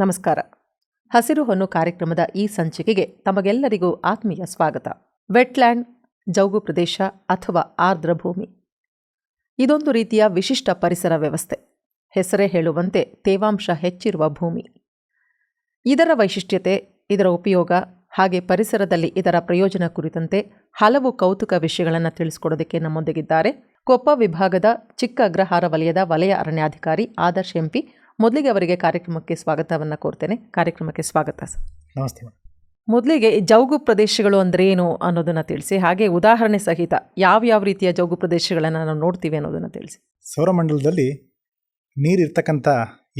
ನಮಸ್ಕಾರ. ಹಸಿರು ಹೊನ್ನು ಕಾರ್ಯಕ್ರಮದ ಈ ಸಂಚಿಕೆಗೆ ತಮಗೆಲ್ಲರಿಗೂ ಆತ್ಮೀಯ ಸ್ವಾಗತ. ವೆಟ್ಲ್ಯಾಂಡ್, ಜೌಗು ಪ್ರದೇಶ ಅಥವಾ ಆರ್ದ್ರ ಭೂಮಿ ಇದೊಂದು ರೀತಿಯ ವಿಶಿಷ್ಟ ಪರಿಸರ ವ್ಯವಸ್ಥೆ. ಹೆಸರೇ ಹೇಳುವಂತೆ ತೇವಾಂಶ ಹೆಚ್ಚಿರುವ ಭೂಮಿ. ಇದರ ವೈಶಿಷ್ಟ್ಯತೆ, ಇದರ ಉಪಯೋಗ ಹಾಗೆ ಪರಿಸರದಲ್ಲಿ ಇದರ ಪ್ರಯೋಜನ ಕುರಿತಂತೆ ಹಲವು ಕೌತುಕ ವಿಷಯಗಳನ್ನು ತಿಳಿಸಿಕೊಡೋದಕ್ಕೆ ನಮ್ಮೊಂದಿಗಿದ್ದಾರೆ ಕೊಪ್ಪ ವಿಭಾಗದ ಚಿಕ್ಕ ಅಗ್ರಹಾರ ವಲಯದ ವಲಯ ಅರಣ್ಯಾಧಿಕಾರಿ ಆದರ್ಶ್ ಎಂಪಿ. ಮೊದಲಿಗೆ ಅವರಿಗೆ ಕಾರ್ಯಕ್ರಮಕ್ಕೆ ಸ್ವಾಗತವನ್ನು ಕೋರ್ತೇನೆ. ಕಾರ್ಯಕ್ರಮಕ್ಕೆ ಸ್ವಾಗತ ಸರ್. ನಮಸ್ತೆ. ಮೊದಲಿಗೆ ಜೌಗು ಪ್ರದೇಶಗಳು ಅಂದ್ರೆ ಏನು ಅನ್ನೋದನ್ನು ತಿಳಿಸಿ, ಹಾಗೆ ಉದಾಹರಣೆ ಸಹಿತ ಯಾವ ರೀತಿಯ ಜೌಗು ಪ್ರದೇಶಗಳನ್ನು ನಾವು ನೋಡ್ತೀವಿ ಅನ್ನೋದನ್ನು ತಿಳಿಸಿ. ಸೌರಮಂಡಲದಲ್ಲಿ ನೀರಿರ್ತಕ್ಕಂಥ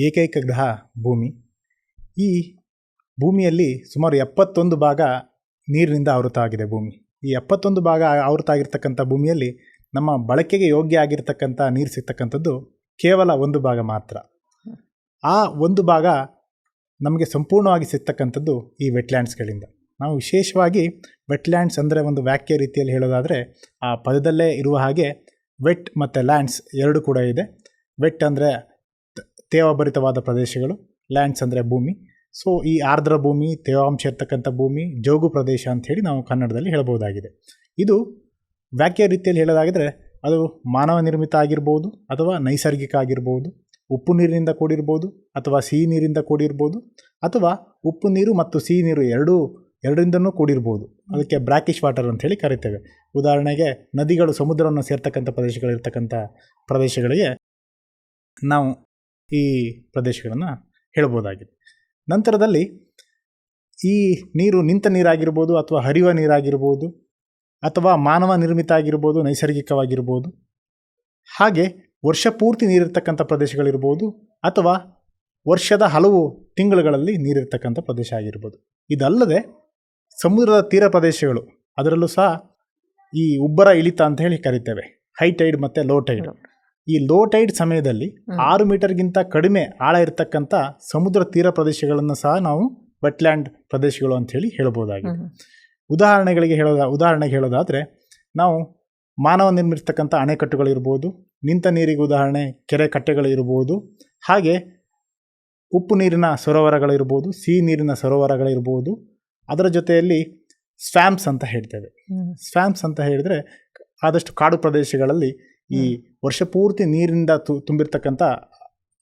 ಏಕೈಕ ಗ್ರಹ ಭೂಮಿ. ಈ ಭೂಮಿಯಲ್ಲಿ ಸುಮಾರು 71 ಭಾಗ ನೀರಿನಿಂದ ಆವೃತ ಆಗಿದೆ ಭೂಮಿ. ಈ 71 ಭಾಗ ಆವೃತ ಆಗಿರ್ತಕ್ಕಂಥ ಭೂಮಿಯಲ್ಲಿ ನಮ್ಮ ಬಳಕೆಗೆ ಯೋಗ್ಯ ಆಗಿರ್ತಕ್ಕಂಥ ನೀರು ಸಿಗ್ತಕ್ಕಂಥದ್ದು ಕೇವಲ 1 ಭಾಗ ಮಾತ್ರ. ಆ 1 ಭಾಗ ನಮಗೆ ಸಂಪೂರ್ಣವಾಗಿ ಸಿಗ್ತಕ್ಕಂಥದ್ದು ಈ ವೆಟ್ಲ್ಯಾಂಡ್ಸ್ಗಳಿಂದ. ನಾವು ವಿಶೇಷವಾಗಿ ವೆಟ್ಲ್ಯಾಂಡ್ಸ್ ಅಂದರೆ ಒಂದು ವ್ಯಾಖ್ಯೆ ರೀತಿಯಲ್ಲಿ ಹೇಳೋದಾದರೆ ಆ ಪದದಲ್ಲೇ ಇರುವ ಹಾಗೆ ವೆಟ್ ಮತ್ತು ಲ್ಯಾಂಡ್ಸ್ ಎರಡು ಕೂಡ ಇದೆ. ವೆಟ್ ಅಂದರೆ ತೇವಭರಿತವಾದ ಪ್ರದೇಶಗಳು, ಲ್ಯಾಂಡ್ಸ್ ಅಂದರೆ ಭೂಮಿ. ಸೊ ಈ ಆರ್ದ್ರ ಭೂಮಿ, ತೇವಾಂಶ ಇರ್ತಕ್ಕಂಥ ಭೂಮಿ, ಜೌಗು ಪ್ರದೇಶ ಅಂಥೇಳಿ ನಾವು ಕನ್ನಡದಲ್ಲಿ ಹೇಳಬಹುದಾಗಿದೆ. ಇದು ವ್ಯಾಖ್ಯೆ ರೀತಿಯಲ್ಲಿ ಹೇಳೋದಾಗಿದ್ದರೆ ಅದು ಮಾನವ ನಿರ್ಮಿತ ಆಗಿರ್ಬೋದು ಅಥವಾ ನೈಸರ್ಗಿಕ ಆಗಿರ್ಬೋದು, ಉಪ್ಪು ನೀರಿನಿಂದ ಕೂಡಿರ್ಬೋದು ಅಥವಾ ಸಿಹಿ ನೀರಿಂದ ಕೂಡಿರ್ಬೋದು, ಅಥವಾ ಉಪ್ಪು ನೀರು ಮತ್ತು ಸಿಹಿ ನೀರು ಎರಡರಿಂದನೂ ಕೂಡಿರ್ಬೋದು. ಅದಕ್ಕೆ ಬ್ರಾಕಿಶ್ ವಾಟರ್ ಅಂಥೇಳಿ ಕರಿತೇವೆ. ಉದಾಹರಣೆಗೆ ನದಿಗಳು ಸಮುದ್ರವನ್ನು ಸೇರ್ತಕ್ಕಂಥ ಪ್ರದೇಶಗಳಿರ್ತಕ್ಕಂಥ ಪ್ರದೇಶಗಳಿಗೆ ನಾವು ಈ ಪ್ರದೇಶಗಳನ್ನು ಹೇಳ್ಬೋದಾಗಿದೆ. ನಂತರದಲ್ಲಿ ಈ ನೀರು ನಿಂತ ನೀರಾಗಿರ್ಬೋದು ಅಥವಾ ಹರಿಯುವ ನೀರಾಗಿರ್ಬೋದು ಅಥವಾ ಮಾನವ ನಿರ್ಮಿತ ಆಗಿರ್ಬೋದು, ನೈಸರ್ಗಿಕವಾಗಿರ್ಬೋದು. ಹಾಗೆ ವರ್ಷ ಪೂರ್ತಿ ನೀರಿರ್ತಕ್ಕಂಥ ಪ್ರದೇಶಗಳಿರ್ಬೋದು ಅಥವಾ ವರ್ಷದ ಹಲವು ತಿಂಗಳುಗಳಲ್ಲಿ ನೀರಿರ್ತಕ್ಕಂಥ ಪ್ರದೇಶ ಆಗಿರ್ಬೋದು. ಇದಲ್ಲದೆ ಸಮುದ್ರದ ತೀರ ಪ್ರದೇಶಗಳು, ಅದರಲ್ಲೂ ಸಹ ಈ ಉಬ್ಬರ ಇಳಿತ ಅಂತ ಹೇಳಿ ಕರಿತೇವೆ, ಹೈ ಟೈಡ್ ಮತ್ತು ಲೋ ಟೈಡ್. ಈ ಲೋ ಟೈಡ್ ಸಮಯದಲ್ಲಿ 6 ಮೀಟರ್ಗಿಂತ ಕಡಿಮೆ ಆಳ ಇರತಕ್ಕಂಥ ಸಮುದ್ರ ತೀರ ಪ್ರದೇಶಗಳನ್ನು ಸಹ ನಾವು ವೆಟ್ಲ್ಯಾಂಡ್ ಪ್ರದೇಶಗಳು ಅಂಥೇಳಿ ಹೇಳ್ಬೋದಾಗಿದೆ. ಉದಾಹರಣೆಗೆ ಹೇಳೋದಾದರೆ ನಾವು ಮಾನವ ನಿರ್ಮಿರ್ತಕ್ಕಂಥ ಅಣೆಕಟ್ಟುಗಳಿರ್ಬೋದು, ನಿಂತ ನೀರಿಗೆ ಉದಾಹರಣೆ ಕೆರೆ ಕಟ್ಟೆಗಳಿರ್ಬೋದು, ಹಾಗೆ ಉಪ್ಪು ನೀರಿನ ಸರೋವರಗಳಿರ್ಬೋದು, ಸಿಹಿ ನೀರಿನ ಸರೋವರಗಳಿರ್ಬೋದು. ಅದರ ಜೊತೆಯಲ್ಲಿ ಸ್ವ್ಯಾಂಪ್ಸ್ ಅಂತ ಹೇಳ್ತೇವೆ. ಸ್ವ್ಯಾಂಪ್ಸ್ ಅಂತ ಹೇಳಿದರೆ ಆದಷ್ಟು ಕಾಡು ಪ್ರದೇಶಗಳಲ್ಲಿ ಈ ವರ್ಷ ಪೂರ್ತಿ ನೀರಿನಿಂದ ತುಂಬಿರ್ತಕ್ಕಂಥ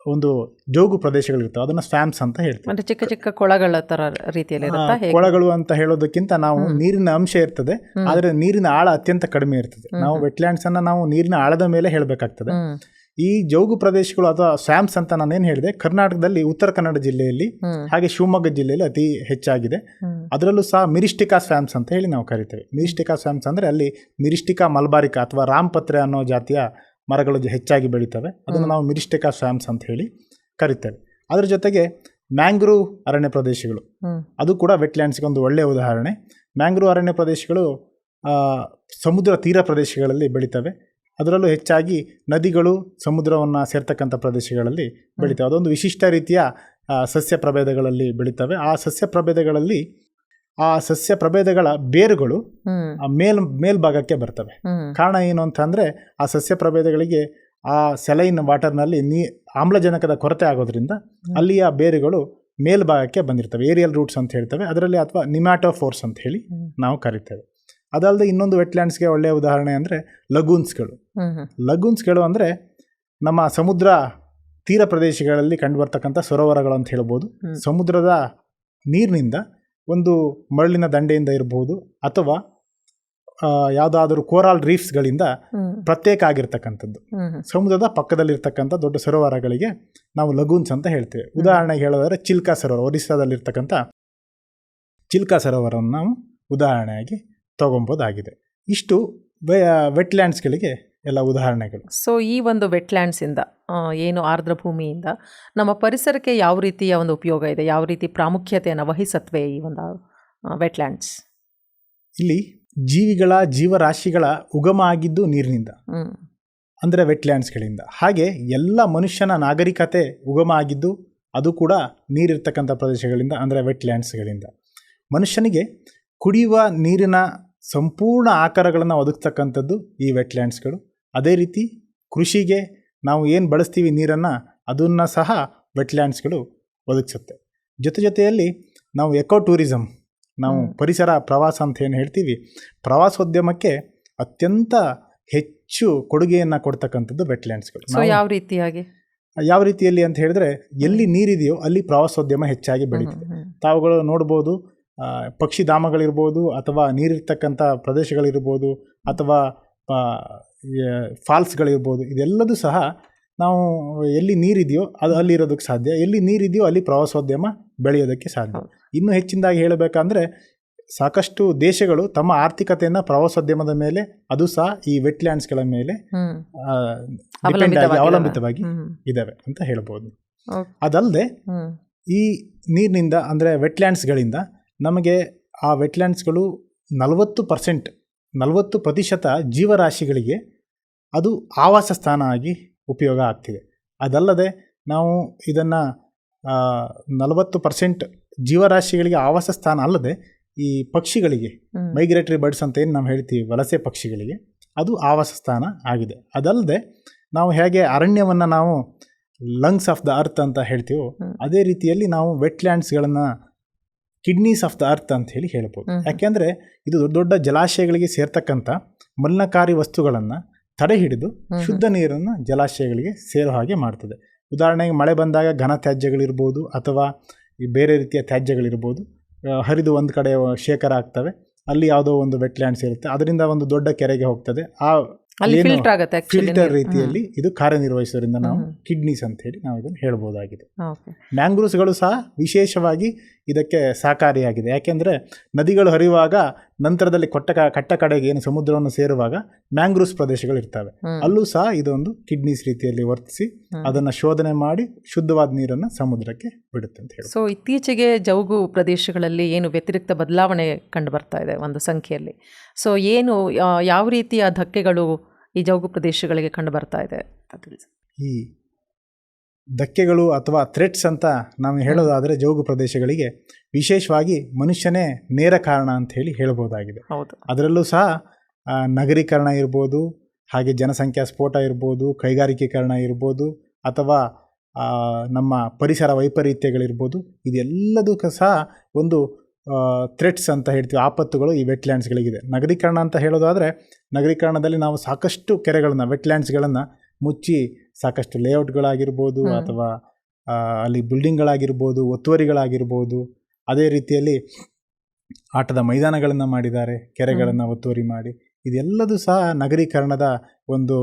ಒಂದು ಜೋಗು ಪ್ರದೇಶಗಳಿರ್ತವೆ, ಅದನ್ನು ಸ್ವ್ಯಾಂಪ್ಸ್ ಅಂತ ಹೇಳ್ತೇವೆ. ಚಿಕ್ಕ ಚಿಕ್ಕ ಕೊಳಗಳ ತರ ರೀತಿಯಲ್ಲಿ ಕೊಳಗಳು ಅಂತ ಹೇಳೋದಕ್ಕಿಂತ ನಾವು ನೀರಿನ ಅಂಶ ಇರ್ತದೆ, ಆದರೆ ನೀರಿನ ಆಳ ಅತ್ಯಂತ ಕಡಿಮೆ ಇರ್ತದೆ. ನಾವು ವೆಟ್ಲ್ಯಾಂಡ್ಸ್ ಅನ್ನ ನಾವು ನೀರಿನ ಆಳದ ಮೇಲೆ ಹೇಳಬೇಕಾಗ್ತದೆ. ಈ ಜೌಗು ಪ್ರದೇಶಗಳು ಅಥವಾ ಸ್ವ್ಯಾಂಪ್ಸ್ ಅಂತ ನಾನೇನು ಹೇಳಿದೆ, ಕರ್ನಾಟಕದಲ್ಲಿ ಉತ್ತರ ಕನ್ನಡ ಜಿಲ್ಲೆಯಲ್ಲಿ ಹಾಗೆ ಶಿವಮೊಗ್ಗ ಜಿಲ್ಲೆಯಲ್ಲಿ ಅತಿ ಹೆಚ್ಚಾಗಿದೆ. ಅದರಲ್ಲೂ ಸಹ ಮಿರಿಸ್ಟಿಕಾ ಸ್ವ್ಯಾಂಪ್ಸ್ ಅಂತ ಹೇಳಿ ನಾವು ಕರಿತೇವೆ. ಮಿರಿಸ್ಟಿಕಾ ಸ್ವ್ಯಾಂಪ್ಸ್ ಅಂದರೆ ಅಲ್ಲಿ ಮಿರಿಸ್ಟಿಕಾ ಮಲ್ಬಾರಿಕಾ ಅಥವಾ ರಾಮಪತ್ರೆ ಅನ್ನೋ ಜಾತಿಯ ಮರಗಳು ಹೆಚ್ಚಾಗಿ ಬೆಳೀತವೆ. ಅದನ್ನು ನಾವು ಮಿರಿಸ್ಟಿಕಾ ಸ್ವ್ಯಾಂಪ್ಸ್ ಅಂತ ಹೇಳಿ ಕರಿತೇವೆ. ಅದರ ಜೊತೆಗೆ ಮ್ಯಾಂಗ್ರೋವ್ ಅರಣ್ಯ ಪ್ರದೇಶಗಳು, ಅದು ಕೂಡ ವೆಟ್ಲ್ಯಾಂಡ್ಸ್ಗೆ ಒಂದು ಒಳ್ಳೆಯ ಉದಾಹರಣೆ. ಮ್ಯಾಂಗ್ರೋವ್ ಅರಣ್ಯ ಪ್ರದೇಶಗಳು ಸಮುದ್ರ ತೀರ ಪ್ರದೇಶಗಳಲ್ಲಿ ಬೆಳೀತವೆ. ಅದರಲ್ಲೂ ಹೆಚ್ಚಾಗಿ ನದಿಗಳು ಸಮುದ್ರವನ್ನು ಸೇರ್ತಕ್ಕಂಥ ಪ್ರದೇಶಗಳಲ್ಲಿ ಬೆಳೀತವೆ. ಅದೊಂದು ವಿಶಿಷ್ಟ ರೀತಿಯ ಸಸ್ಯ ಪ್ರಭೇದಗಳಲ್ಲಿ ಬೆಳೀತವೆ. ಆ ಸಸ್ಯ ಪ್ರಭೇದಗಳ ಬೇರುಗಳು ಮೇಲ್ಭಾಗಕ್ಕೆ ಬರ್ತವೆ. ಕಾರಣ ಏನು ಅಂತಂದರೆ ಆ ಸಸ್ಯ ಪ್ರಭೇದಗಳಿಗೆ ಆ ಸೆಲೈನ್ ವಾಟರ್ನಲ್ಲಿ ಆಮ್ಲಜನಕದ ಕೊರತೆ ಆಗೋದ್ರಿಂದ ಅಲ್ಲಿಯ ಬೇರುಗಳು ಮೇಲ್ಭಾಗಕ್ಕೆ ಬಂದಿರ್ತವೆ. ಏರಿಯಲ್ ರೂಟ್ಸ್ ಅಂತ ಹೇಳ್ತವೆ ಅದರಲ್ಲಿ, ಅಥವಾ ನಿಮ್ಯಾಟೋಫೋರ್ಸ್ ಅಂತ ಹೇಳಿ ನಾವು ಕರಿತೇವೆ. ಅದಲ್ಲದೆ ಇನ್ನೊಂದು ವೆಟ್ಲ್ಯಾಂಡ್ಸ್ಗೆ ಒಳ್ಳೆಯ ಉದಾಹರಣೆ ಅಂದರೆ ಲಗೂನ್ಸ್ಗಳು ಅಂದರೆ ನಮ್ಮ ಸಮುದ್ರ ತೀರ ಪ್ರದೇಶಗಳಲ್ಲಿ ಕಂಡುಬರ್ತಕ್ಕಂಥ ಸರೋವರಗಳು ಅಂತ ಹೇಳ್ಬೋದು. ಸಮುದ್ರದ ನೀರಿನಿಂದ ಒಂದು ಮರಳಿನ ದಂಡೆಯಿಂದ ಇರಬಹುದು ಅಥವಾ ಯಾವುದಾದ್ರೂ ಕೋರಾಲ್ ರೀಫ್ಸ್ಗಳಿಂದ ಪ್ರತ್ಯೇಕ ಆಗಿರ್ತಕ್ಕಂಥದ್ದು ಸಮುದ್ರದ ಪಕ್ಕದಲ್ಲಿರ್ತಕ್ಕಂಥ ದೊಡ್ಡ ಸರೋವರಗಳಿಗೆ ನಾವು ಲಗೂನ್ಸ್ ಅಂತ ಹೇಳ್ತೇವೆ. ಉದಾಹರಣೆಗೆ ಹೇಳೋದಾದ್ರೆ ಚಿಲ್ಕಾ ಸರೋವರ, ಒರಿಸ್ಸಾದಲ್ಲಿರ್ತಕ್ಕಂಥ ಚಿಲ್ಕಾ ಸರೋವರವನ್ನು ನಾವು ಉದಾಹರಣೆಯಾಗಿ ತಗೊಬೋದಾಗಿದೆ. ಇಷ್ಟು ವೆಟ್ಲ್ಯಾಂಡ್ಸ್ಗಳಿಗೆ ಎಲ್ಲ ಉದಾಹರಣೆಗಳು. ಸೊ ಈ ಒಂದು ವೆಟ್ಲ್ಯಾಂಡ್ಸಿಂದ ಏನು ಆರ್ದ್ರ ಭೂಮಿಯಿಂದ ನಮ್ಮ ಪರಿಸರಕ್ಕೆ ಯಾವ ರೀತಿಯ ಒಂದು ಉಪಯೋಗ ಇದೆ, ಯಾವ ರೀತಿ ಪ್ರಾಮುಖ್ಯತೆಯನ್ನು ವಹಿಸತ್ವೆ ಈ ಒಂದು ವೆಟ್ಲ್ಯಾಂಡ್ಸ್? ಇಲ್ಲಿ ಜೀವರಾಶಿಗಳ ಉಗಮ ಆಗಿದ್ದು ನೀರಿನಿಂದ, ಅಂದರೆ ವೆಟ್ಲ್ಯಾಂಡ್ಸ್ಗಳಿಂದ. ಹಾಗೆ ಎಲ್ಲ ಮನುಷ್ಯನ ನಾಗರಿಕತೆ ಉಗಮ ಆಗಿದ್ದು ಅದು ಕೂಡ ನೀರಿರ್ತಕ್ಕಂಥ ಪ್ರದೇಶಗಳಿಂದ, ಅಂದರೆ ವೆಟ್ಲ್ಯಾಂಡ್ಸ್ಗಳಿಂದ. ಮನುಷ್ಯನಿಗೆ ಕುಡಿಯುವ ನೀರಿನ ಸಂಪೂರ್ಣ ಆಕಾರಗಳನ್ನು ಒದಗಿಸ್ತಕ್ಕಂಥದ್ದು ಈ ವೆಟ್ಲ್ಯಾಂಡ್ಸ್ಗಳು. ಅದೇ ರೀತಿ ಕೃಷಿಗೆ ನಾವು ಏನು ಬಳಸ್ತೀವಿ ನೀರನ್ನು, ಅದನ್ನು ಸಹ ವೆಟ್ಲ್ಯಾಂಡ್ಸ್ಗಳು ಒದಗಿಸುತ್ತೆ. ಜೊತೆಯಲ್ಲಿ ನಾವು ಎಕೋ ಟೂರಿಸಮ್, ನಾವು ಪರಿಸರ ಪ್ರವಾಸ ಅಂತ ಏನು ಹೇಳ್ತೀವಿ, ಪ್ರವಾಸೋದ್ಯಮಕ್ಕೆ ಅತ್ಯಂತ ಹೆಚ್ಚು ಕೊಡುಗೆಯನ್ನು ಕೊಡ್ತಕ್ಕಂಥದ್ದು ವೆಟ್ಲ್ಯಾಂಡ್ಸ್ಗಳು. ಸೊ ಯಾವ ರೀತಿಯಲ್ಲಿ ಅಂತ ಹೇಳಿದ್ರೆ, ಎಲ್ಲಿ ನೀರಿದೆಯೋ ಅಲ್ಲಿ ಪ್ರವಾಸೋದ್ಯಮ ಹೆಚ್ಚಾಗಿ ಬೆಳೀತದೆ. ತಾವುಗಳು ನೋಡ್ಬೋದು, ಪಕ್ಷಿಧಾಮಗಳಿರ್ಬೋದು ಅಥವಾ ನೀರಿರ್ತಕ್ಕಂಥ ಪ್ರದೇಶಗಳಿರ್ಬೋದು ಅಥವಾ ಫಾಲ್ಸ್ಗಳಿರ್ಬೋದು, ಇದೆಲ್ಲದೂ ಸಹ ನಾವು ಎಲ್ಲಿ ನೀರಿದೆಯೋ ಅದು ಅಲ್ಲಿ ಇರೋದಕ್ಕೆ ಸಾಧ್ಯ, ಎಲ್ಲಿ ನೀರಿದೆಯೋ ಅಲ್ಲಿ ಪ್ರವಾಸೋದ್ಯಮ ಬೆಳೆಯೋದಕ್ಕೆ ಸಾಧ್ಯ. ಇನ್ನೂ ಹೆಚ್ಚಿನದಾಗಿ ಹೇಳಬೇಕಂದ್ರೆ, ಸಾಕಷ್ಟು ದೇಶಗಳು ತಮ್ಮ ಆರ್ಥಿಕತೆಯನ್ನು ಪ್ರವಾಸೋದ್ಯಮದ ಮೇಲೆ, ಅದು ಸಹ ಈ ವೆಟ್ಲ್ಯಾಂಡ್ಸ್ಗಳ ಮೇಲೆ ಅವಲಂಬಿತವಾಗಿ ಇದ್ದಾವೆ ಅಂತ ಹೇಳ್ಬೋದು. ಅದಲ್ಲದೆ ಈ ನೀರಿನಿಂದ ಅಂದರೆ ವೆಟ್ಲ್ಯಾಂಡ್ಸ್ಗಳಿಂದ ನಮಗೆ ಆ ವೆಟ್ಲ್ಯಾಂಡ್ಸ್ಗಳು 40% ಜೀವರಾಶಿಗಳಿಗೆ ಅದು ಆವಾಸ ಸ್ಥಾನ ಆಗಿ ಉಪಯೋಗ ಆಗ್ತಿದೆ. ಅದಲ್ಲದೆ ನಾವು ಇದನ್ನು 40% ಜೀವರಾಶಿಗಳಿಗೆ ಆವಾಸ ಸ್ಥಾನ ಅಲ್ಲದೆ ಈ ಪಕ್ಷಿಗಳಿಗೆ, ಮೈಗ್ರೇಟರಿ ಬರ್ಡ್ಸ್ ಅಂತ ಏನು ನಾವು ಹೇಳ್ತೀವಿ, ವಲಸೆ ಪಕ್ಷಿಗಳಿಗೆ ಅದು ಆವಾಸ ಸ್ಥಾನ ಆಗಿದೆ. ಅದಲ್ಲದೆ ನಾವು ಹೇಗೆ ಅರಣ್ಯವನ್ನು ನಾವು ಲಂಗ್ಸ್ ಆಫ್ ದ ಅರ್ತ್ ಅಂತ ಹೇಳ್ತೀವೋ, ಅದೇ ರೀತಿಯಲ್ಲಿ ನಾವು ವೆಟ್ಲ್ಯಾಂಡ್ಸ್ಗಳನ್ನು ಕಿಡ್ನೀಸ್ ಆಫ್ ದ ಅರ್ತ್ ಅಂತ ಹೇಳಿ ಹೇಳ್ಬೋದು. ಯಾಕೆಂದರೆ ಇದು ದೊಡ್ಡ ದೊಡ್ಡ ಜಲಾಶಯಗಳಿಗೆ ಸೇರ್ತಕ್ಕಂಥ ಮಲಿನಕಾರಿ ವಸ್ತುಗಳನ್ನು ತಡೆ ಹಿಡಿದು ಶುದ್ಧ ನೀರನ್ನು ಜಲಾಶಯಗಳಿಗೆ ಸೇರೋ ಹಾಗೆ ಮಾಡ್ತದೆ. ಉದಾಹರಣೆಗೆ ಮಳೆ ಬಂದಾಗ ಘನ ತ್ಯಾಜ್ಯಗಳಿರ್ಬೋದು ಅಥವಾ ಈ ಬೇರೆ ರೀತಿಯ ತ್ಯಾಜ್ಯಗಳಿರ್ಬೋದು ಹರಿದು ಒಂದು ಕಡೆ ಶೇಖರ ಆಗ್ತವೆ. ಅಲ್ಲಿ ಯಾವುದೋ ಒಂದು ವೆಟ್ಲ್ಯಾಂಡ್ಸ್ ಇರುತ್ತೆ, ಅದರಿಂದ ಒಂದು ದೊಡ್ಡ ಕೆರೆಗೆ ಹೋಗ್ತದೆ. ಫಿಲ್ಟರ್ ರೀತಿಯಲ್ಲಿ ಇದು ಕಾರ್ಯನಿರ್ವಹಿಸೋದ್ರಿಂದ ನಾವು ಕಿಡ್ನೀಸ್ ಅಂತ ಹೇಳಿ ನಾವು ಇದನ್ನು ಹೇಳ್ಬೋದಾಗಿದೆ. ಮ್ಯಾಂಗ್ರೂವ್ಸ್ಗಳು ಸಹ ವಿಶೇಷವಾಗಿ ಇದಕ್ಕೆ ಸಹಕಾರಿಯಾಗಿದೆ. ಯಾಕೆಂದರೆ ನದಿಗಳು ಹರಿಯುವಾಗ ನಂತರದಲ್ಲಿ ಕಟ್ಟ ಕಡೆಗೆ ಏನು ಸಮುದ್ರವನ್ನು ಸೇರುವಾಗ ಮ್ಯಾಂಗ್ರೂವ್ಸ್ ಪ್ರದೇಶಗಳು ಇರ್ತವೆ, ಅಲ್ಲೂ ಸಹ ಇದೊಂದು ಕಿಡ್ನೀಸ್ ರೀತಿಯಲ್ಲಿ ವರ್ತಿಸಿ ಅದನ್ನು ಶೋಧನೆ ಮಾಡಿ ಶುದ್ಧವಾದ ನೀರನ್ನು ಸಮುದ್ರಕ್ಕೆ ಬಿಡುತ್ತೆ ಅಂತ ಹೇಳಿ. ಸೊ ಇತ್ತೀಚೆಗೆ ಜೌಗು ಪ್ರದೇಶಗಳಲ್ಲಿ ಏನು ವ್ಯತಿರಿಕ್ತ ಬದಲಾವಣೆ ಕಂಡು ಬರ್ತಾ ಇದೆ ಒಂದು ಸಂಖ್ಯೆಯಲ್ಲಿ. ಸೊ ಏನು ಯಾವ ರೀತಿಯ ಧಕ್ಕೆಗಳು ಈ ಜೌಗು ಪ್ರದೇಶಗಳಿಗೆ ಕಂಡು ಬರ್ತಾ ಇದೆ ಅಂತ ತಿಳಿಸಿ. ಈ ಧಕ್ಕೆಗಳು ಅಥವಾ ಥ್ರೆಟ್ಸ್ ಅಂತ ನಾವು ಹೇಳೋದಾದರೆ ಜೌಗು ಪ್ರದೇಶಗಳಿಗೆ ವಿಶೇಷವಾಗಿ ಮನುಷ್ಯನೇ ನೇರ ಕಾರಣ ಅಂತ ಹೇಳಿ ಹೇಳ್ಬೋದಾಗಿದೆ. ಅದರಲ್ಲೂ ಸಹ ನಗರೀಕರಣ ಇರ್ಬೋದು, ಹಾಗೆ ಜನಸಂಖ್ಯಾ ಸ್ಫೋಟ ಇರ್ಬೋದು, ಕೈಗಾರಿಕೀಕರಣ ಇರ್ಬೋದು ಅಥವಾ ನಮ್ಮ ಪರಿಸರ ವೈಪರೀತ್ಯಗಳಿರ್ಬೋದು, ಇದೆಲ್ಲದಕ್ಕೂ ಸಹ ಒಂದು ಥ್ರೆಟ್ಸ್ ಅಂತ ಹೇಳ್ತೀವಿ, ಆಪತ್ತುಗಳು ಈ ವೆಟ್ಲ್ಯಾಂಡ್ಸ್ಗಳಿಗಿದೆ. ನಗರೀಕರಣ ಅಂತ ಹೇಳೋದಾದರೆ, ನಗರೀಕರಣದಲ್ಲಿ ನಾವು ಸಾಕಷ್ಟು ಕೆರೆಗಳನ್ನು, ವೆಟ್ಲ್ಯಾಂಡ್ಸ್ಗಳನ್ನು ಮುಚ್ಚಿ ಸಾಕಷ್ಟು ಲೇಔಟ್ಗಳಾಗಿರ್ಬೋದು ಅಥವಾ ಅಲ್ಲಿ ಬಿಲ್ಡಿಂಗ್ಗಳಾಗಿರ್ಬೋದು, ಒತ್ತುವರಿಗಳಾಗಿರ್ಬೋದು, ಅದೇ ರೀತಿಯಲ್ಲಿ ಆಟದ ಮೈದಾನಗಳನ್ನು ಮಾಡಿದ್ದಾರೆ, ಕೆರೆಗಳನ್ನು ಒತ್ತುವರಿ ಮಾಡಿ. ಇದೆಲ್ಲದೂ ಸಹ ನಗರೀಕರಣದ ಒಂದು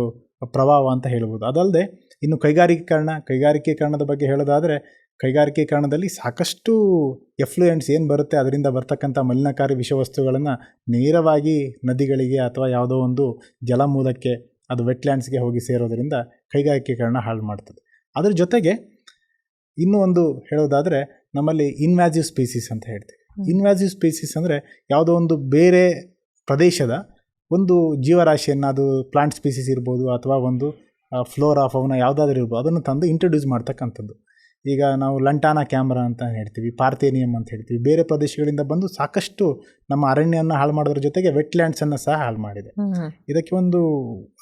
ಪ್ರಭಾವ ಅಂತ ಹೇಳ್ಬೋದು. ಅದಲ್ಲದೆ ಇನ್ನು ಕೈಗಾರಿಕೀಕರಣದ ಬಗ್ಗೆ ಹೇಳೋದಾದರೆ, ಕೈಗಾರಿಕೀಕರಣದಲ್ಲಿ ಸಾಕಷ್ಟು ಎಫ್ಲುಯೆಂಟ್ಸ್ ಏನು ಬರುತ್ತೆ ಅದರಿಂದ ಬರ್ತಕ್ಕಂಥ ಮಲಿನಕಾರಿ ವಿಷವಸ್ತುಗಳನ್ನು ನೇರವಾಗಿ ನದಿಗಳಿಗೆ ಅಥವಾ ಯಾವುದೋ ಒಂದು ಜಲಮೂಲಕ್ಕೆ, ಅದು ವೆಟ್ಲ್ಯಾಂಡ್ಸ್ಗೆ ಹೋಗಿ ಸೇರೋದರಿಂದ ಕೈಗಾರಿಕೀಕರಣ ಹಾಳು ಮಾಡ್ತದೆ. ಅದರ ಜೊತೆಗೆ ಇನ್ನೂ ಒಂದು ಹೇಳೋದಾದರೆ, ನಮ್ಮಲ್ಲಿ ಇನ್ವ್ಯಾಸಿವ್ ಸ್ಪೀಸೀಸ್ ಅಂತ ಹೇಳ್ತೀವಿ. ಇನ್ವ್ಯಾಸಿವ್ ಸ್ಪೀಸೀಸ್ ಅಂದರೆ ಯಾವುದೋ ಒಂದು ಬೇರೆ ಪ್ರದೇಶದ ಒಂದು ಜೀವರಾಶಿಯನ್ನು, ಅದು ಪ್ಲಾಂಟ್ ಸ್ಪೀಸೀಸ್ ಇರ್ಬೋದು ಅಥವಾ ಒಂದು ಫ್ಲೋರಾ ಫೌನಾ ಯಾವುದಾದ್ರೂ ಇರ್ಬೋದು, ಅದನ್ನು ತಂದು ಇಂಟ್ರೊಡ್ಯೂಸ್ ಮಾಡ್ತಕ್ಕಂಥದ್ದು. ಈಗ ನಾವು ಲಂಟಾನಾ ಕ್ಯಾಮ್ರಾ ಅಂತ ಹೇಳ್ತೀವಿ, ಪಾರ್ಥೇನಿಯಂ ಅಂತ ಹೇಳ್ತೀವಿ, ಬೇರೆ ಪ್ರದೇಶಗಳಿಂದ ಬಂದು ಸಾಕಷ್ಟು ನಮ್ಮ ಅರಣ್ಯವನ್ನು ಹಾಳು ಮಾಡೋದ್ರ ಜೊತೆಗೆ ವೆಟ್ಲ್ಯಾಂಡ್ಸನ್ನು ಸಹ ಹಾಳು ಮಾಡಿದೆ. ಇದಕ್ಕೆ ಒಂದು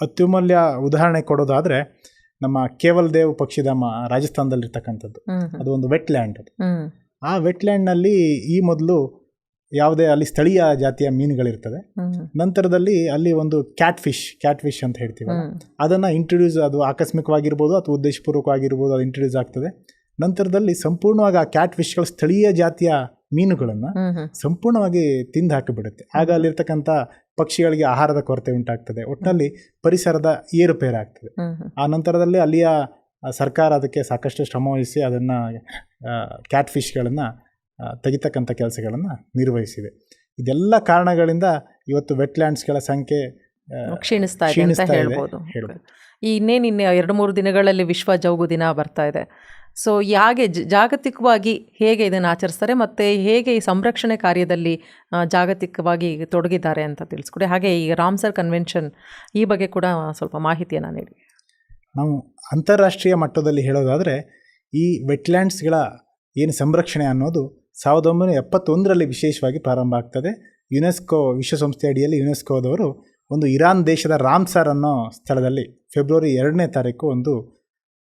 ಅತ್ಯಮೂಲ್ಯ ಉದಾಹರಣೆ ಕೊಡೋದಾದರೆ, ನಮ್ಮ ಕೇವಲ್ ದೇವ್ ಪಕ್ಷಿಧಾಮ ರಾಜಸ್ಥಾನದಲ್ಲಿರ್ತಕ್ಕಂಥದ್ದು, ಅದು ಒಂದು ವೆಟ್ಲ್ಯಾಂಡ್. ಅದು ಆ ವೆಟ್ಲ್ಯಾಂಡ್ನಲ್ಲಿ ಈ ಮೊದಲು ಯಾವುದೇ ಅಲ್ಲಿ ಸ್ಥಳೀಯ ಜಾತಿಯ ಮೀನುಗಳಿರ್ತದೆ. ನಂತರದಲ್ಲಿ ಅಲ್ಲಿ ಒಂದು ಕ್ಯಾಟ್ ಫಿಶ್ ಅಂತ ಹೇಳ್ತೀವಿ, ಅದನ್ನು ಇಂಟ್ರೊಡ್ಯೂಸ್, ಅದು ಆಕಸ್ಮಿಕವಾಗಿರ್ಬೋದು ಅಥವಾ ಉದ್ದೇಶಪೂರ್ವಕವಾಗಿರ್ಬೋದು, ಅದು ಇಂಟ್ರೊಡ್ಯೂಸ್ ಆಗ್ತದೆ. ನಂತರದಲ್ಲಿ ಸಂಪೂರ್ಣವಾಗಿ ಆ ಕ್ಯಾಟ್ ಫಿಶ್ಗಳು ಸ್ಥಳೀಯ ಜಾತಿಯ ಮೀನುಗಳನ್ನು ಸಂಪೂರ್ಣವಾಗಿ ತಿಂದು ಹಾಕಿಬಿಡುತ್ತೆ. ಆಗ ಅಲ್ಲಿರ್ತಕ್ಕಂಥ ಪಕ್ಷಿಗಳಿಗೆ ಆಹಾರದ ಕೊರತೆ ಉಂಟಾಗ್ತದೆ. ಒಟ್ಟಿನಲ್ಲಿ ಪರಿಸರದ ಏರುಪೇರಾಗ್ತದೆ. ಆ ನಂತರದಲ್ಲಿ ಅಲ್ಲಿಯ ಸರ್ಕಾರ ಅದಕ್ಕೆ ಸಾಕಷ್ಟು ಶ್ರಮವಹಿಸಿ ಅದನ್ನು ಕ್ಯಾಟ್ ಫಿಶ್ಗಳನ್ನು ತೆಗಿತಕ್ಕಂಥ ಕೆಲಸಗಳನ್ನು ನಿರ್ವಹಿಸಿದೆ. ಇದೆಲ್ಲ ಕಾರಣಗಳಿಂದ ಇವತ್ತು ವೆಟ್ಲ್ಯಾಂಡ್ಸ್ಗಳ ಸಂಖ್ಯೆ ಕ್ಷೀಣಿಸ್ತಾ ಇದೆ ಅಂತ ಹೇಳ್ಬೋದು. ಇನ್ನೇನು 2-3 ದಿನಗಳಲ್ಲಿ ವಿಶ್ವ ಜೌಗು ದಿನ ಬರ್ತಾ ಇದೆ. ಸೊ ಹೇಗೆ ಜಾಗತಿಕವಾಗಿ ಹೇಗೆ ಇದನ್ನು ಆಚರಿಸ್ತಾರೆ ಮತ್ತು ಹೇಗೆ ಈ ಸಂರಕ್ಷಣೆ ಕಾರ್ಯದಲ್ಲಿ ಜಾಗತಿಕವಾಗಿ ತೊಡಗಿದ್ದಾರೆ ಅಂತ ತಿಳಿಸ್ಕೊಡಿ. ಹಾಗೆ ಈ ರಾಮ್ಸರ್ ಕನ್ವೆನ್ಷನ್ ಈ ಬಗ್ಗೆ ಕೂಡ ಸ್ವಲ್ಪ ಮಾಹಿತಿಯನ್ನು ನೀಡಿ. ನಾವು ಅಂತಾರಾಷ್ಟ್ರೀಯ ಮಟ್ಟದಲ್ಲಿ ಹೇಳೋದಾದರೆ, ಈ ವೆಟ್ಲ್ಯಾಂಡ್ಸ್ಗಳ ಏನು ಸಂರಕ್ಷಣೆ ಅನ್ನೋದು 1971ರಲ್ಲಿ ವಿಶೇಷವಾಗಿ ಪ್ರಾರಂಭ ಆಗ್ತದೆ. ಯುನೆಸ್ಕೋ ವಿಶ್ವಸಂಸ್ಥೆ ಅಡಿಯಲ್ಲಿ ಯುನೆಸ್ಕೋದವರು ಒಂದು ಇರಾನ್ ದೇಶದ ರಾಮ್ಸರ್ ಅನ್ನೋ ಸ್ಥಳದಲ್ಲಿ ಫೆಬ್ರವರಿ 2ನೇ ತಾರೀಕು ಒಂದು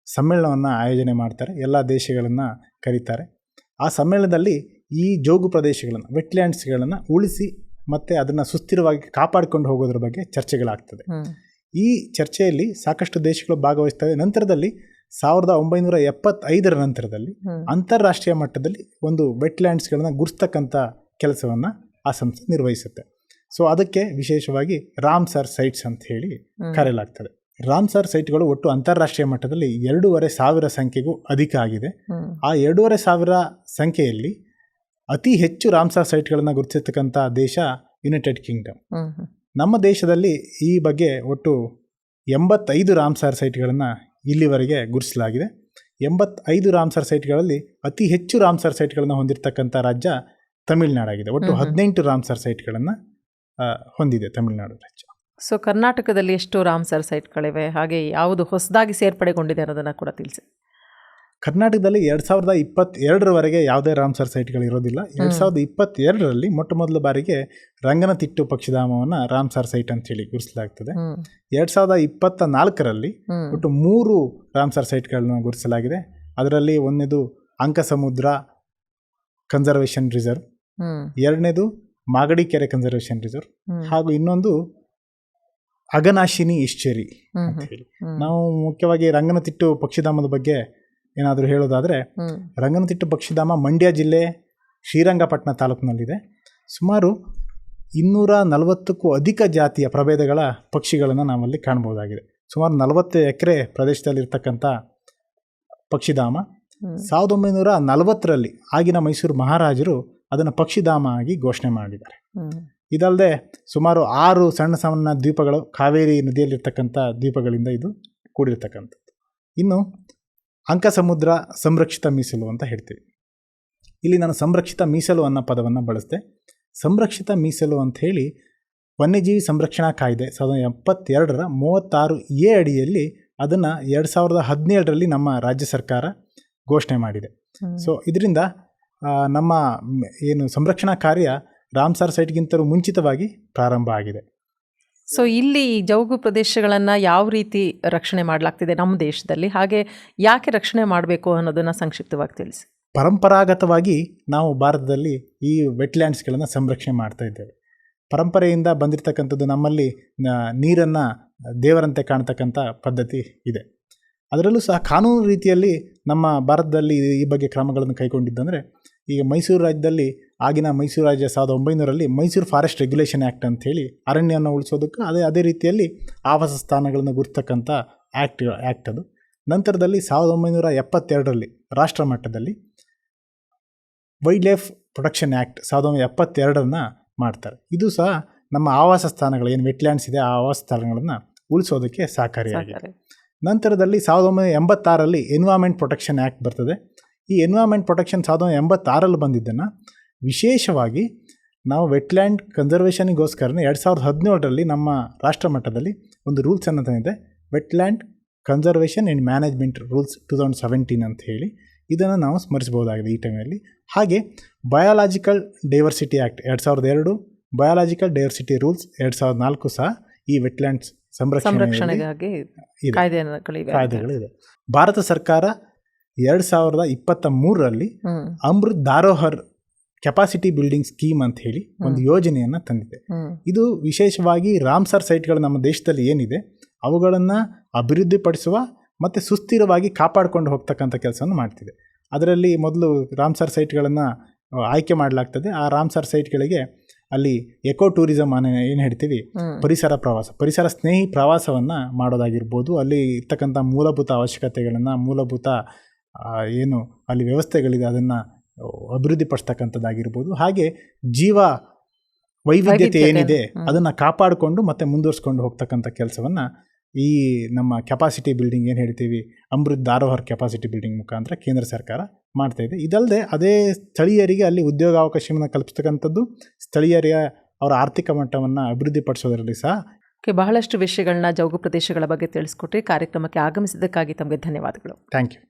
ಸಮ್ಮೇಳನವನ್ನು ಆಯೋಜನೆ ಮಾಡ್ತಾರೆ. ಎಲ್ಲ ದೇಶಗಳನ್ನು ಕರೀತಾರೆ. ಆ ಸಮ್ಮೇಳನದಲ್ಲಿ ಈ ಜೋಗು ಪ್ರದೇಶಗಳನ್ನು ವೆಟ್ಲ್ಯಾಂಡ್ಸ್ಗಳನ್ನು ಉಳಿಸಿ ಮತ್ತು ಅದನ್ನು ಸುಸ್ಥಿರವಾಗಿ ಕಾಪಾಡಿಕೊಂಡು ಹೋಗೋದ್ರ ಬಗ್ಗೆ ಚರ್ಚೆಗಳಾಗ್ತದೆ. ಈ ಚರ್ಚೆಯಲ್ಲಿ ಸಾಕಷ್ಟು ದೇಶಗಳು ಭಾಗವಹಿಸ್ತವೆ. ನಂತರದಲ್ಲಿ 1975 ನಂತರದಲ್ಲಿ ಅಂತಾರಾಷ್ಟ್ರೀಯ ಮಟ್ಟದಲ್ಲಿ ಒಂದು ವೆಟ್ಲ್ಯಾಂಡ್ಸ್ಗಳನ್ನು ಗುರುಸ್ತಕ್ಕಂಥ ಕೆಲಸವನ್ನು ಆ ಸಂಸ್ಥೆ ನಿರ್ವಹಿಸುತ್ತೆ. ಸೊ ಅದಕ್ಕೆ ವಿಶೇಷವಾಗಿ ರಾಮ್ಸರ್ ಸೈಟ್ಸ್ ಅಂತ ಹೇಳಿ ಕರೆಯಲಾಗ್ತದೆ. ರಾಮ್ಸರ್ ಸೈಟ್ಗಳು ಒಟ್ಟು ಅಂತಾರಾಷ್ಟ್ರೀಯ ಮಟ್ಟದಲ್ಲಿ 2,500 ಸಂಖ್ಯೆಗೂ ಅಧಿಕ ಆಗಿದೆ. ಆ 2,500 ಸಂಖ್ಯೆಯಲ್ಲಿ ಅತಿ ಹೆಚ್ಚು ರಾಮ್ಸರ್ ಸೈಟ್ಗಳನ್ನು ಗುರುತಿಸತಕ್ಕಂಥ ದೇಶ ಯುನೈಟೆಡ್ ಕಿಂಗ್ಡಮ್. ನಮ್ಮ ದೇಶದಲ್ಲಿ ಈ ಬಗ್ಗೆ ಒಟ್ಟು 85 ರಾಮ್ಸರ್ ಸೈಟ್ಗಳನ್ನು ಇಲ್ಲಿವರೆಗೆ ಗುರುತಿಸಲಾಗಿದೆ. 85 ರಾಮ್ಸರ್ ಸೈಟ್ಗಳಲ್ಲಿ ಅತಿ ಹೆಚ್ಚು ರಾಮ್ಸರ್ ಸೈಟ್ಗಳನ್ನು ಹೊಂದಿರತಕ್ಕಂಥ ರಾಜ್ಯ ತಮಿಳುನಾಡಾಗಿದೆ. ಒಟ್ಟು 18 ರಾಮ್ಸರ್ ಸೈಟ್ಗಳನ್ನು ಹೊಂದಿದೆ ತಮಿಳುನಾಡು ರಾಜ್ಯ. ಸೊ ಕರ್ನಾಟಕದಲ್ಲಿ ಎಷ್ಟು ರಾಮ್ಸರ್ ಸೈಟ್ಗಳಿವೆ, ಹಾಗೆ ಯಾವುದು ಹೊಸದಾಗಿ ಸೇರ್ಪಡೆಗೊಂಡಿದೆ ಅನ್ನೋದನ್ನು ಕೂಡ ತಿಳಿಸಿ. ಕರ್ನಾಟಕದಲ್ಲಿ 2022 ಯಾವುದೇ ರಾಮ್ಸರ್ ಸೈಟ್ಗಳು ಇರೋದಿಲ್ಲ. 2022 ಮೊಟ್ಟ ಮೊದಲ ಬಾರಿಗೆ ರಂಗನತಿಟ್ಟು ಪಕ್ಷಿಧಾಮವನ್ನು ರಾಮ್ಸರ್ ಸೈಟ್ ಅಂತ ಹೇಳಿ ಗುರುತಿಸಲಾಗ್ತದೆ. 2024 ಒಟ್ಟು 3 ರಾಮ್ಸರ್ ಸೈಟ್ಗಳನ್ನು ಗುರುತಿಸಲಾಗಿದೆ. ಅದರಲ್ಲಿ ಒಂದನೇದು ಅಂಕಸಮುದ್ರ ಕನ್ಸರ್ವೇಷನ್ ರಿಸರ್ವ್, ಎರಡನೇದು ಮಾಗಡಿ ಕೆರೆ ಕನ್ಸರ್ವೇಷನ್ ರಿಸರ್ವ್, ಹಾಗೂ ಇನ್ನೊಂದು ಅಗನಾಶಿನಿ ಇಶ್ಚೇರಿ ಅಂತ ಹೇಳಿ. ನಾವು ಮುಖ್ಯವಾಗಿ ರಂಗನತಿಟ್ಟು ಪಕ್ಷಿಧಾಮದ ಬಗ್ಗೆ ಏನಾದರೂ ಹೇಳೋದಾದರೆ, ರಂಗನತಿಟ್ಟು ಪಕ್ಷಿಧಾಮ ಮಂಡ್ಯ ಜಿಲ್ಲೆ ಶ್ರೀರಂಗಪಟ್ಟಣ ತಾಲೂಕಿನಲ್ಲಿದೆ. ಸುಮಾರು 240ಕ್ಕೂ ಅಧಿಕ ಜಾತಿಯ ಪ್ರಭೇದಗಳ ಪಕ್ಷಿಗಳನ್ನು ನಾವಲ್ಲಿ ಕಾಣ್ಬೋದಾಗಿದೆ. ಸುಮಾರು 40 ಎಕರೆ ಪ್ರದೇಶದಲ್ಲಿರ್ತಕ್ಕಂಥ ಪಕ್ಷಿಧಾಮ 1940 ಆಗಿನ ಮೈಸೂರು ಮಹಾರಾಜರು ಅದನ್ನು ಪಕ್ಷಿಧಾಮ ಆಗಿ ಘೋಷಣೆ ಮಾಡಿದ್ದಾರೆ. ಇದಲ್ಲದೆ ಸುಮಾರು 6 ಸಣ್ಣ ಸಣ್ಣ ದ್ವೀಪಗಳು ಕಾವೇರಿ ನದಿಯಲ್ಲಿರ್ತಕ್ಕಂಥ ದ್ವೀಪಗಳಿಂದ ಇದು ಕೂಡಿರ್ತಕ್ಕಂಥದ್ದು. ಇನ್ನು ಅಂಕಸಮುದ್ರ ಸಂರಕ್ಷಿತ ಮೀಸಲು ಅಂತ ಹೇಳ್ತೀವಿ. ಇಲ್ಲಿ ನಾನು ಸಂರಕ್ಷಿತ ಮೀಸಲು ಅನ್ನೋ ಪದವನ್ನು ಬಳಸಿದೆ. ಸಂರಕ್ಷಿತ ಮೀಸಲು ಅಂತ ಹೇಳಿ ವನ್ಯಜೀವಿ ಸಂರಕ್ಷಣಾ ಕಾಯ್ದೆ 1972 36A ಅಡಿಯಲ್ಲಿ ಅದನ್ನು 2017 ನಮ್ಮ ರಾಜ್ಯ ಸರ್ಕಾರ ಘೋಷಣೆ ಮಾಡಿದೆ. ಸೊ ಇದರಿಂದ ನಮ್ಮ ಏನು ಸಂರಕ್ಷಣಾ ಕಾರ್ಯ ರಾಮ್ಸರ್ ಸೈಟ್ಗಿಂತಲೂ ಮುಂಚಿತವಾಗಿ ಪ್ರಾರಂಭ ಆಗಿದೆ. ಸೊ ಇಲ್ಲಿ ಜೌಗು ಪ್ರದೇಶಗಳನ್ನು ಯಾವ ರೀತಿ ರಕ್ಷಣೆ ಮಾಡಲಾಗ್ತಿದೆ ನಮ್ಮ ದೇಶದಲ್ಲಿ, ಹಾಗೆ ಯಾಕೆ ರಕ್ಷಣೆ ಮಾಡಬೇಕು ಅನ್ನೋದನ್ನು ಸಂಕ್ಷಿಪ್ತವಾಗಿ ತಿಳಿಸಿ. ಪರಂಪರಾಗತವಾಗಿ ನಾವು ಭಾರತದಲ್ಲಿ ಈ ವೆಟ್ಲ್ಯಾಂಡ್ಸ್ಗಳನ್ನು ಸಂರಕ್ಷಣೆ ಮಾಡ್ತಾ ಇದ್ದೇವೆ. ಪರಂಪರೆಯಿಂದ ಬಂದಿರತಕ್ಕಂಥದ್ದು. ನಮ್ಮಲ್ಲಿ ನೀರನ್ನು ದೇವರಂತೆ ಕಾಣ್ತಕ್ಕಂಥ ಪದ್ಧತಿ ಇದೆ. ಅದರಲ್ಲೂ ಸಹ ಕಾನೂನು ರೀತಿಯಲ್ಲಿ ನಮ್ಮ ಭಾರತದಲ್ಲಿ ಈ ಬಗ್ಗೆ ಕ್ರಮಗಳನ್ನು ಕೈಗೊಂಡಿದ್ದಂದರೆ, ಈಗ ಮೈಸೂರು ರಾಜ್ಯದಲ್ಲಿ ಆಗಿನ ಮೈಸೂರು ರಾಜ್ಯ 1900 ಮೈಸೂರು ಫಾರೆಸ್ಟ್ ರೆಗ್ಯುಲೇಷನ್ ಆ್ಯಕ್ಟ್ ಅಂಥೇಳಿ ಅರಣ್ಯವನ್ನು ಉಳಿಸೋದಕ್ಕೆ ಅದೇ ರೀತಿಯಲ್ಲಿ ಆವಾಸ ಸ್ಥಾನಗಳನ್ನು ಗುರುತಕ್ಕಂಥ ಆ್ಯಕ್ಟ್ ಅದು. ನಂತರದಲ್ಲಿ 1972 ರಾಷ್ಟ್ರ ಮಟ್ಟದಲ್ಲಿ ವೈಲ್ಡ್ ಲೈಫ್ ಪ್ರೊಟೆಕ್ಷನ್ ಆ್ಯಕ್ಟ್ 1972 ಮಾಡ್ತಾರೆ. ಇದು ಸಹ ನಮ್ಮ ಆವಾಸ ಸ್ಥಾನಗಳು ಏನು ವೆಟ್ಲ್ಯಾಂಡ್ಸ್ ಇದೆ ಆ ಆವಾಸ ಸ್ಥಾನಗಳನ್ನು ಉಳಿಸೋದಕ್ಕೆ ಸಹಕಾರಿಯಾಗಿದೆ. ನಂತರದಲ್ಲಿ 1986 ಎನ್ವೈರ್ಮೆಂಟ್ ಪ್ರೊಟೆಕ್ಷನ್ ಆ್ಯಕ್ಟ್ ಬರ್ತದೆ. ಈ ಎನ್ವೈರ್ಮೆಂಟ್ ಪ್ರೊಟೆಕ್ಷನ್ 1986 ಬಂದಿದ್ದನ್ನು ವಿಶೇಷವಾಗಿ ನಾವು ವೆಟ್ಲ್ಯಾಂಡ್ ಕನ್ಸರ್ವೇಷನಿಗೋಸ್ಕರನೇ 2017 ನಮ್ಮ ರಾಷ್ಟ್ರ ಮಟ್ಟದಲ್ಲಿ ಒಂದು ರೂಲ್ಸನ್ನು ತಂದಿದೆ, wetland conservation and management rules 2017 ಅಂತ ಹೇಳಿ. ಇದನ್ನು ನಾವು ಸ್ಮರಿಸಬಹುದಾಗಿದೆ ಈ ಟೈಮಲ್ಲಿ. ಹಾಗೆ biological diversity act 2002, biological diversity rules 2004 ಸಹ ಈ ವೆಟ್ಲ್ಯಾಂಡ್ಸ್ ಸಂರಕ್ಷಣೆಗಾಗಿ ಕಾಯ್ದೆಗಳಿದೆ. ಭಾರತ ಸರ್ಕಾರ 2023 ಅಮೃತ್ ಧಾರೋಹರ್ ಕೆಪಾಸಿಟಿ ಬಿಲ್ಡಿಂಗ್ ಸ್ಕೀಮ್ ಅಂತ ಹೇಳಿ ಒಂದು ಯೋಜನೆಯನ್ನು ತಂದಿದೆ. ಇದು ವಿಶೇಷವಾಗಿ ರಾಮ್ಸರ್ ಸೈಟ್ಗಳು ನಮ್ಮ ದೇಶದಲ್ಲಿ ಏನಿದೆ ಅವುಗಳನ್ನು ಅಭಿವೃದ್ಧಿಪಡಿಸುವ ಮತ್ತು ಸುಸ್ಥಿರವಾಗಿ ಕಾಪಾಡಿಕೊಂಡು ಹೋಗ್ತಕ್ಕಂಥ ಕೆಲಸವನ್ನು ಮಾಡ್ತಿದೆ. ಅದರಲ್ಲಿ ಮೊದಲು ರಾಮ್ಸರ್ ಸೈಟ್ಗಳನ್ನು ಆಯ್ಕೆ ಮಾಡಲಾಗ್ತದೆ. ಆ ರಾಮ್ಸರ್ ಸೈಟ್ಗಳಿಗೆ ಅಲ್ಲಿ ಎಕೋ ಟೂರಿಸಮ್ ಏನು ಹೇಳ್ತೀವಿ, ಪರಿಸರ ಸ್ನೇಹಿ ಪ್ರವಾಸವನ್ನು ಮಾಡೋದಾಗಿರ್ಬೋದು. ಅಲ್ಲಿ ಇರ್ತಕ್ಕಂಥ ಮೂಲಭೂತ ಅವಶ್ಯಕತೆಗಳನ್ನು, ಮೂಲಭೂತ ಏನು ಅಲ್ಲಿ ವ್ಯವಸ್ಥೆಗಳಿದೆ ಅದನ್ನು ಅಭಿವೃದ್ಧಿಪಡಿಸ್ತಕ್ಕಂಥದ್ದಾಗಿರ್ಬೋದು. ಹಾಗೆ ಜೀವ ವೈವಿಧ್ಯತೆ ಏನಿದೆ ಅದನ್ನು ಕಾಪಾಡಿಕೊಂಡು ಮತ್ತು ಮುಂದುವರಿಸ್ಕೊಂಡು ಹೋಗ್ತಕ್ಕಂಥ ಕೆಲಸವನ್ನು ಈ ನಮ್ಮ ಕೆಪಾಸಿಟಿ ಬಿಲ್ಡಿಂಗ್ ಏನು ಹೇಳ್ತೀವಿ, ಅಮೃತ್ ಧಾರೋಹರ್ ಕೆಪಾಸಿಟಿ ಬಿಲ್ಡಿಂಗ್ ಮುಖಾಂತರ ಕೇಂದ್ರ ಸರ್ಕಾರ ಮಾಡ್ತಾ ಇದೆ. ಇದಲ್ಲದೆ ಅದೇ ಸ್ಥಳೀಯರಿಗೆ ಅಲ್ಲಿ ಉದ್ಯೋಗಾವಕಾಶವನ್ನು ಕಲ್ಪಿಸ್ತಕ್ಕಂಥದ್ದು, ಸ್ಥಳೀಯರ ಅವರ ಆರ್ಥಿಕ ಮಟ್ಟವನ್ನು ಅಭಿವೃದ್ಧಿಪಡಿಸೋದರಲ್ಲಿ ಸಹ ಬಹಳಷ್ಟು ವಿಷಯಗಳನ್ನ ಜೌಗು ಪ್ರದೇಶಗಳ ಬಗ್ಗೆ ತಿಳಿಸ್ಕೊಟ್ರಿ. ಕಾರ್ಯಕ್ರಮಕ್ಕೆ ಆಗಮಿಸಿದ್ದಕ್ಕಾಗಿ ತಮಗೆ ಧನ್ಯವಾದಗಳು. Thank you.